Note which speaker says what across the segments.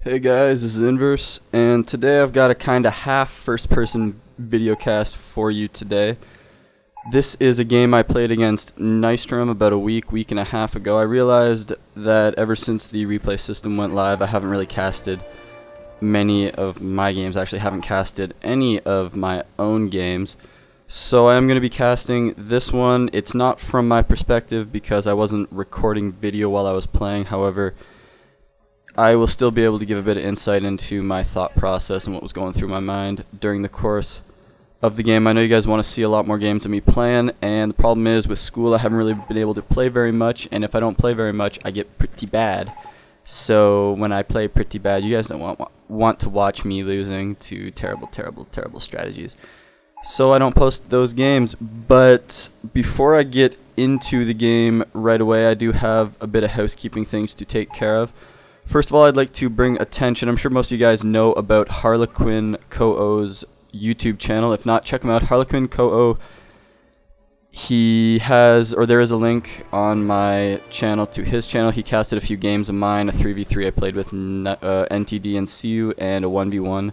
Speaker 1: Hey guys, this is Inverse, and today I've got a kinda half first-person video cast for you today. This is a game I played against Nystrom about a week and a half ago. I realized that ever since the replay system went live, I haven't really casted many of my games. I actually haven't casted any of my own games. So I am going to be casting this one. It's not from my perspective because I wasn't recording video while I was playing. However, I will still be able to give a bit of insight into my thought process and what was going through my mind during the course of the game. I know you guys want to see a lot more games of me playing, and the problem is with school I haven't really been able to play very much, and if I don't play very much I get pretty bad. So when I play pretty bad, you guys don't want to watch me losing to terrible strategies. So I don't post those games. But before I get into the game right away, I do have a bit of housekeeping things to take care of. First of all, I'd like to bring attention. I'm sure most of you guys know about Harlequin Co-O's YouTube channel. If not, check him out. Harlequin Co-O. There is a link on my channel to his channel. He casted a few games of mine, a 3v3 I played with NTD and CU, and a 1v1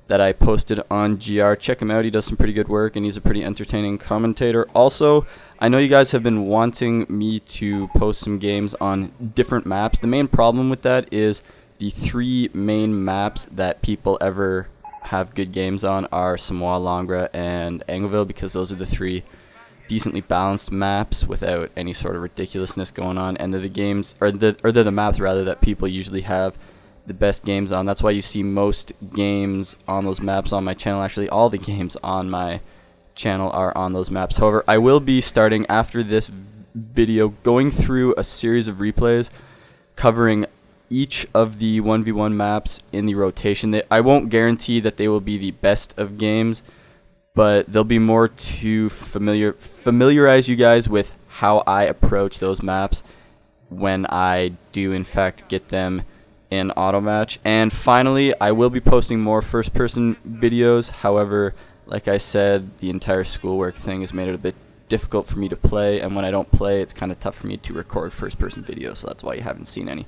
Speaker 1: that I posted on GR. Check him out. He does some pretty good work, and he's a pretty entertaining commentator. Also, I know you guys have been wanting me to post some games on different maps. The main problem with that is the three main maps that people ever have good games on are Samoa, Langres, and Angleville, because those are the three decently balanced maps without any sort of ridiculousness going on, and they're the maps rather that people usually have the best games on. That's why you see most games on those maps on my channel. Actually, all the games on my channel are on those maps. However, I will be starting after this video going through a series of replays covering each of the 1v1 maps in the rotation. I won't guarantee that they will be the best of games, but they'll be more to familiarize you guys with how I approach those maps when I do in fact get them in auto match. And finally, I will be posting more first person videos. However, like I said, the entire schoolwork thing has made it a bit difficult for me to play, and when I don't play, it's kind of tough for me to record first person videos, so that's why you haven't seen any.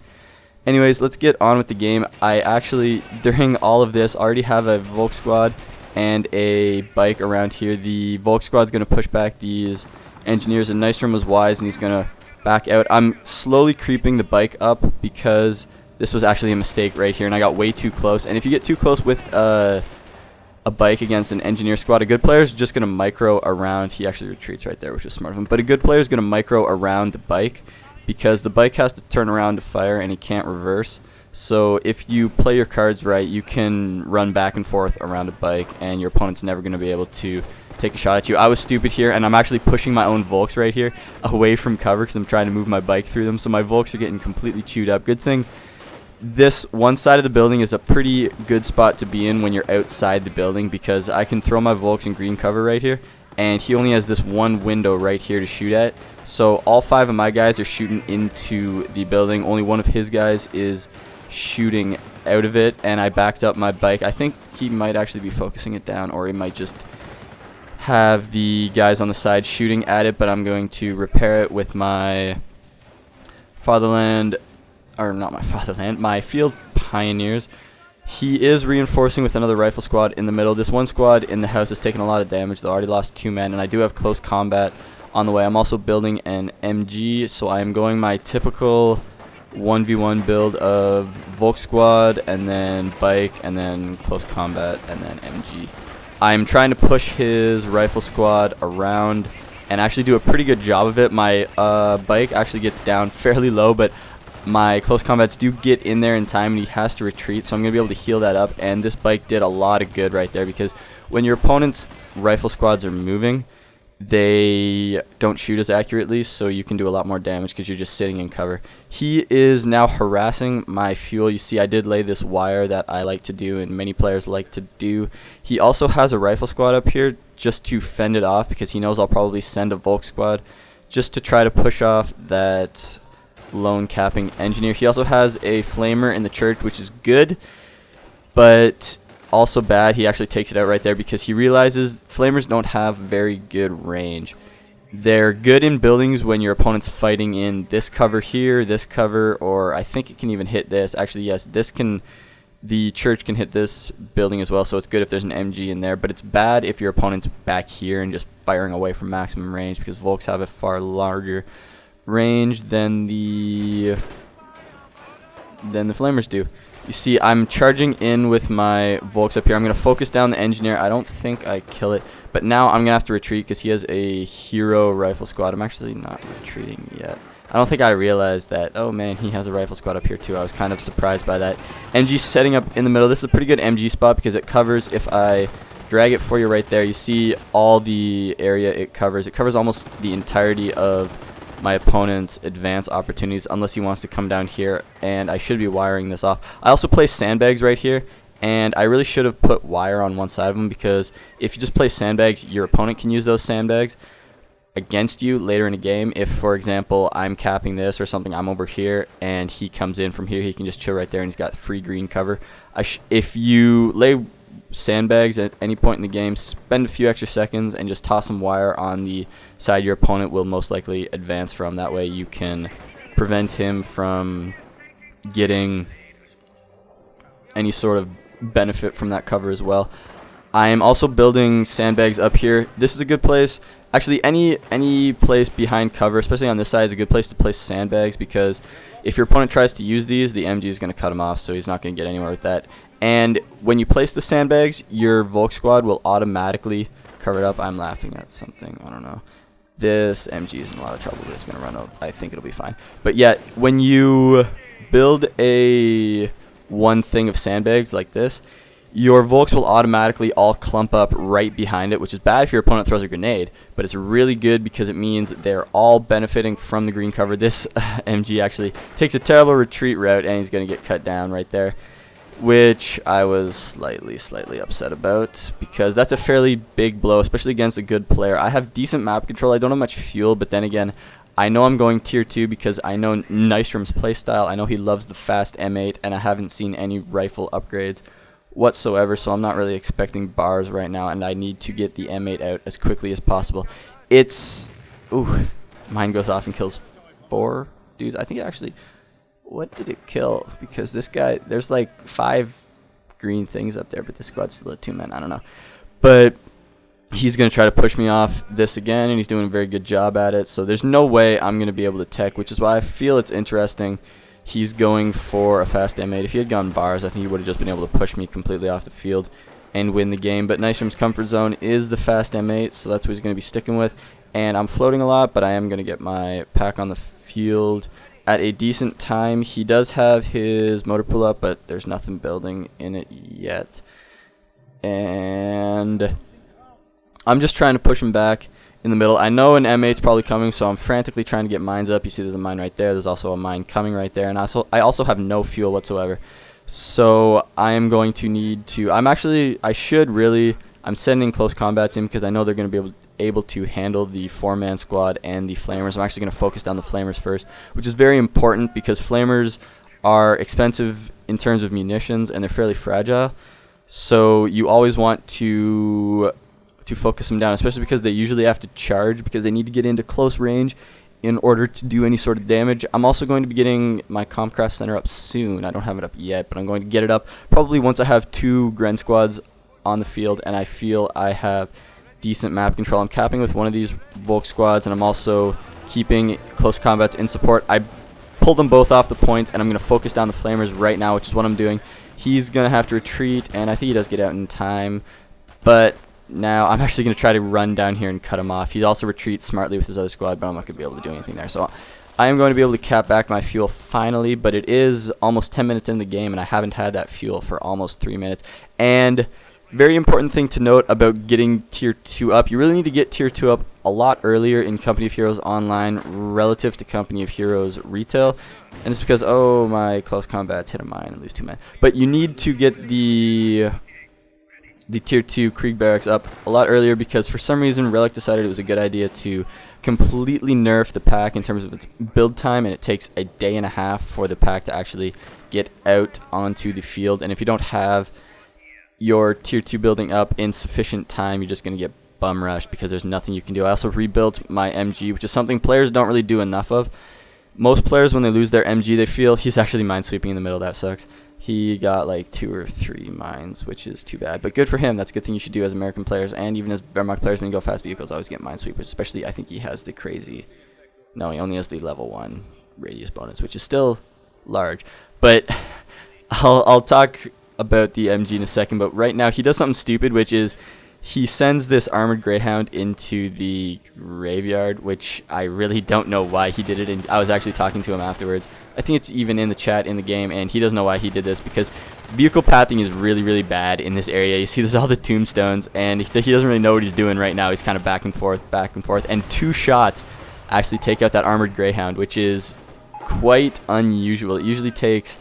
Speaker 1: Anyways, let's get on with the game. I actually, during all of this, already have a Volk squad and a bike around here. The Volk squad's going to push back these engineers, and Nystrom was wise and he's going to back out. I'm slowly creeping the bike up because this was actually a mistake right here, and I got way too close. And if you get too close with a bike against an engineer squad, a good player is just going to micro around. He actually retreats right there, which is smart of him. But a good player is going to micro around the bike because the bike has to turn around to fire and he can't reverse. So if you play your cards right, you can run back and forth around a bike, and your opponent's never going to be able to take a shot at you. I was stupid here, and I'm actually pushing my own Volks right here away from cover because I'm trying to move my bike through them. So my Volks are getting completely chewed up. Good thing this one side of the building is a pretty good spot to be in when you're outside the building, because I can throw my Volks in green cover right here, and he only has this one window right here to shoot at. So all 5 of my guys are shooting into the building. Only one of his guys is shooting out of it, and I backed up my bike. I think he might actually be focusing it down, or he might just have the guys on the side shooting at it, but I'm going to repair it with my my Field Pioneers. He is reinforcing with another rifle squad in the middle. This one squad in the house has taken a lot of damage. They already lost 2 men, and I do have close combat on the way. I'm also building an MG, so I am going my typical 1v1 build of Volk squad, and then bike, and then close combat, and then MG. I'm trying to push his rifle squad around and actually do a pretty good job of it. My bike actually gets down fairly low, but my close combats do get in there in time, and he has to retreat, so I'm going to be able to heal that up. And this bike did a lot of good right there, because when your opponent's rifle squads are moving, they don't shoot as accurately, so you can do a lot more damage because you're just sitting in cover. He is now harassing my fuel. You see, I did lay this wire that I like to do, and many players like to do. He also has a rifle squad up here just to fend it off, because he knows I'll probably send a Volk squad just to try to push off that lone capping engineer. He also has a flamer in the church, which is good, but also bad. He actually takes it out right there because he realizes flamers don't have very good range. They're good in buildings when your opponent's fighting in this cover here, this cover, or I think it can even hit this. Actually, yes, this can The church can hit this building as well, so it's good if there's an MG in there, but it's bad if your opponent's back here and just firing away from maximum range, because Volks have a far larger range than the Flamers do. You see, I'm charging in with my Volks up here. I'm going to focus down the engineer. I don't think I kill it, but now I'm going to have to retreat because he has a hero rifle squad. I'm actually not retreating yet. I don't think I realized that, oh man, he has a rifle squad up here too. I was kind of surprised by that. MG setting up in the middle. This is a pretty good MG spot because it covers, if I drag it for you right there, you see all the area it covers. It covers almost the entirety of my opponent's advance opportunities unless he wants to come down here, and I should be wiring this off. I also place sandbags right here, and I really should have put wire on one side of them because if you just place sandbags, your opponent can use those sandbags against you later in a game. If, for example, I'm capping this or something, I'm over here and he comes in from here, he can just chill right there and he's got free green cover. If you lay sandbags at any point in the game, spend a few extra seconds and just toss some wire on the side your opponent will most likely advance from. That way you can prevent him from getting any sort of benefit from that cover as well. I am also building sandbags up here. This is a good place. Actually, any place behind cover, especially on this side, is a good place to place sandbags because if your opponent tries to use these, the MG is going to cut him off, so he's not going to get anywhere with that. And when you place the sandbags, your Volk squad will automatically cover it up. I'm laughing at something. I don't know. This MG is in a lot of trouble, but it's going to run out. I think it'll be fine. But yeah, when you build one thing of sandbags like this, your Volks will automatically all clump up right behind it, which is bad if your opponent throws a grenade, but it's really good because it means they're all benefiting from the green cover. This MG actually takes a terrible retreat route, and he's going to get cut down right there, which I was slightly upset about because that's a fairly big blow, especially against a good player. I have decent map control. I don't have much fuel, but then again, I know I'm going tier 2 because I know Nystrom's playstyle. I know he loves the fast M8, and I haven't seen any rifle upgrades whatsoever, so I'm not really expecting bars right now, and I need to get the M8 out as quickly as possible. Mine goes off and kills 4 dudes. I think it actually, what did it kill? Because this guy, there's like 5 green things up there, but this squad's still at 2 men. I don't know, but he's going to try to push me off this again, and he's doing a very good job at it, so there's no way I'm going to be able to tech, which is why I feel it's interesting he's going for a fast M8. If he had gone bars, I think he would have just been able to push me completely off the field and win the game. But Nystrom's comfort zone is the fast M8, so that's what he's going to be sticking with. And I'm floating a lot, but I am going to get my pack on the field at a decent time. He does have his motor pool up, but there's nothing building in it yet. And I'm just trying to push him back in the middle. I know an M8's probably coming, so I'm frantically trying to get mines up. You see there's a mine right there. There's also a mine coming right there. And I also have no fuel whatsoever. So I am going to need to... I'm sending close combat team because I know they're going to be able to handle the 4-man squad and the Flamers. I'm actually going to focus down the Flamers first, which is very important because Flamers are expensive in terms of munitions and they're fairly fragile. So you always want to focus them down, especially because they usually have to charge because they need to get into close range in order to do any sort of damage. I'm also going to be getting my Comcraft Center up soon. I don't have it up yet, but I'm going to get it up probably once I have 2 Gren squads on the field and I feel I have decent map control. I'm capping with one of these Volk squads, and I'm also keeping close combats in support. I pulled them both off the point, and I'm going to focus down the Flamers right now, which is what I'm doing. He's going to have to retreat, and I think he does get out in time, but now I'm actually going to try to run down here and cut him off. He also retreats smartly with his other squad, but I'm not going to be able to do anything there. So I am going to be able to cap back my fuel finally, but it is almost 10 minutes in the game, and I haven't had that fuel for almost 3 minutes. And very important thing to note about getting tier 2 up, you really need to get tier 2 up a lot earlier in Company of Heroes Online relative to Company of Heroes Retail. And it's because, oh, my close combat's hit a mine and lose 2 men. But you need to get the tier 2 Krieg Barracks up a lot earlier because for some reason Relic decided it was a good idea to completely nerf the pack in terms of its build time, and it takes a day and a half for the pack to actually get out onto the field. And if you don't have your tier 2 building up in sufficient time, you're just going to get bum rushed because there's nothing you can do. I also rebuilt my MG, which is something players don't really do enough of. Most players, when they lose their MG, they feel he's actually minesweeping in the middle. That sucks. He got like 2 or 3 mines, which is too bad. But good for him. That's a good thing you should do as American players. And even as Wehrmacht players, when you go fast vehicles, always get minesweepers. Especially, I think he has the crazy... No, he only has the level 1 radius bonus, which is still large. But I'll talk about the MG in a second. But right now, he does something stupid, which is... He sends this armored greyhound into the graveyard, which I really don't know why he did it. And I was actually talking to him afterwards. I think it's even in the chat in the game, and he doesn't know why he did this, because vehicle pathing is really, really bad in this area. You see there's all the tombstones, and he doesn't really know what he's doing right now. He's kind of back and forth, and 2 shots actually take out that armored greyhound, which is quite unusual. It usually takes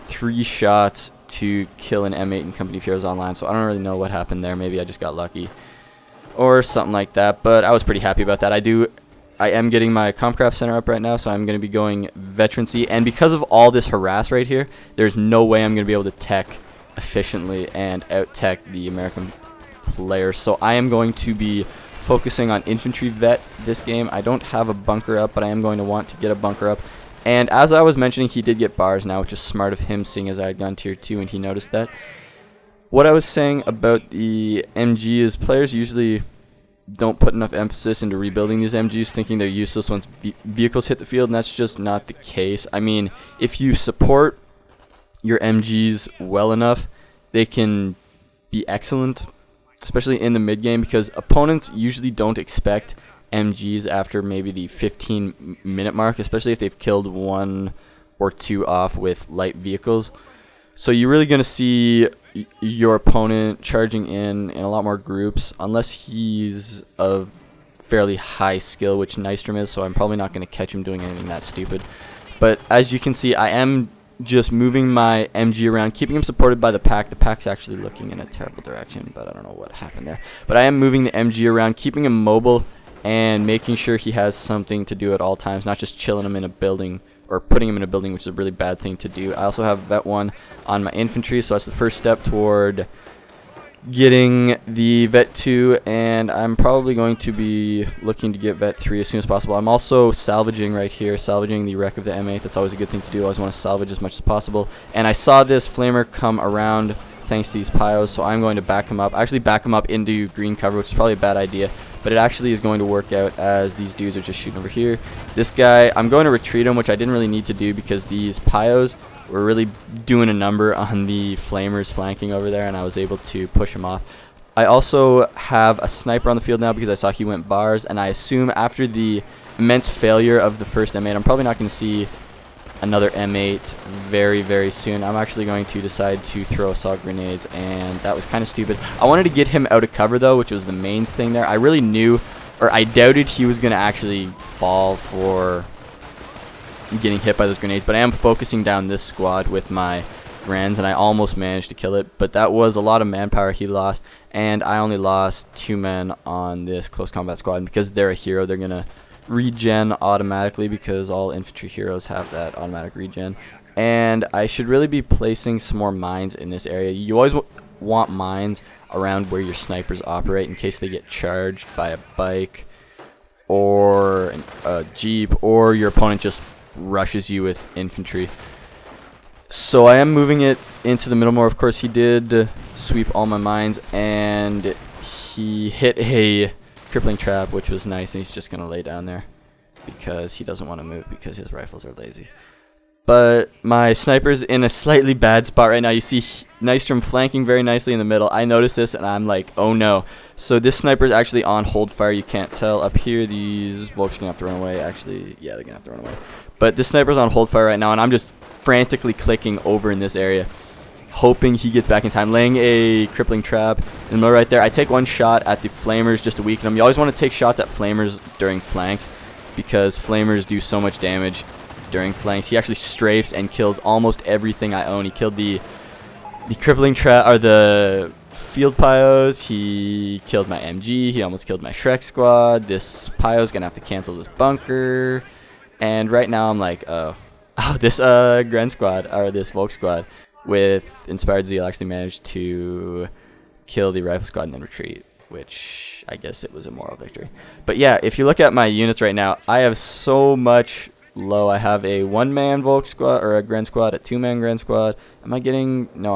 Speaker 1: 3 shots to kill an M8 in Company of Heroes Online, so I don't really know what happened there. Maybe I just got lucky or something like that, but I was pretty happy about that. I am getting my Comcraft Center up right now, so I'm going to be going veterancy, and because of all this harass right here, there's no way I'm going to be able to tech efficiently and out-tech the American players, so I am going to be focusing on infantry vet this game. I don't have a bunker up, but I am going to want to get a bunker up. And as I was mentioning, he did get bars now, which is smart of him, seeing as I had gone tier 2 and he noticed that. What I was saying about the MG is players usually don't put enough emphasis into rebuilding these MGs, thinking they're useless once vehicles hit the field, and that's just not the case. I mean, if you support your MGs well enough, they can be excellent, especially in the mid game, because opponents usually don't expect MGs after maybe the 15-minute mark, especially if they've killed 1 or 2 off with light vehicles. So you're really going to see your opponent charging in a lot more groups, unless he's of fairly high skill, which Nystrom is, so I'm probably not going to catch him doing anything that stupid. But as you can see, I am just moving my MG around, keeping him supported by the pack. The pack's actually looking in a terrible direction, but I don't know what happened there. But I am moving the MG around, keeping him mobile, and making sure he has something to do at all times, not just chilling him in a building or putting him in a building, which is a really bad thing to do. I also have Vet 1 on my infantry, so that's the first step toward getting the Vet 2, and I'm probably going to be looking to get Vet 3 as soon as possible. I'm also salvaging right here, salvaging the wreck of the M8. That's always a good thing to do. I always want to salvage as much as possible. And I saw this flamer come around thanks to these pyos, so I'm going to back him up. Actually back him up into green cover, which is probably a bad idea, but it actually is going to work out as these dudes are just shooting over here. This guy, I'm going to retreat him, which I didn't really need to do because these pyos were really doing a number on the flamers flanking over there, and I was able to push him off. I also have a sniper on the field now because I saw he went bars, and I assume after the immense failure of the first M8, I'm probably not going to see another M8 very, very soon. I'm actually going to decide to throw assault grenades, and that was kind of stupid. I wanted to get him out of cover, though, which was the main thing there. I really knew, or I doubted he was going to actually fall for getting hit by those grenades, but I am focusing down this squad with my Grens, and I almost managed to kill it, but that was a lot of manpower he lost, and I only lost 2 men on this close combat squad, and because they're a hero, they're going to regen automatically because all infantry heroes have that automatic regen. And I should really be placing some more mines in this area. You always want mines around where your snipers operate in case they get charged by a bike or a jeep, or your opponent just rushes you with infantry. So I am moving it into the middle more. Of course, he did sweep all my mines, and he hit a crippling trap, which was nice, and he's just going to lay down there because he doesn't want to move because his rifles are lazy. But my sniper's in a slightly bad spot right now. You see Nystrom flanking very nicely in the middle. I noticed this, and I'm like, oh no. So this sniper's actually on hold fire. You can't tell. Up here, these Volks are going to have to run away. Actually, yeah, they're going to have to run away. But this sniper's on hold fire right now, and I'm just frantically clicking over in this area, hoping he gets back in time, laying a crippling trap in the middle right there. I take 1 shot at the flamers just to weaken them. You always want to take shots at flamers during flanks because flamers do so much damage during flanks. He actually strafes and kills almost everything I own. He killed the crippling trap, or the field pyos. He killed my MG. He almost killed my Shrek squad. This pyo's gonna have to cancel this bunker. And right now I'm like, oh, this Gren squad, or this Volk squad with Inspired Zeal actually managed to kill the rifle squad and then retreat, which I guess it was a moral victory. But yeah, if you look at my units right now, I have so much low. I have a 1-man Volk squad or a Grand Squad, a 2-man Grand Squad. Am I getting? No, I'm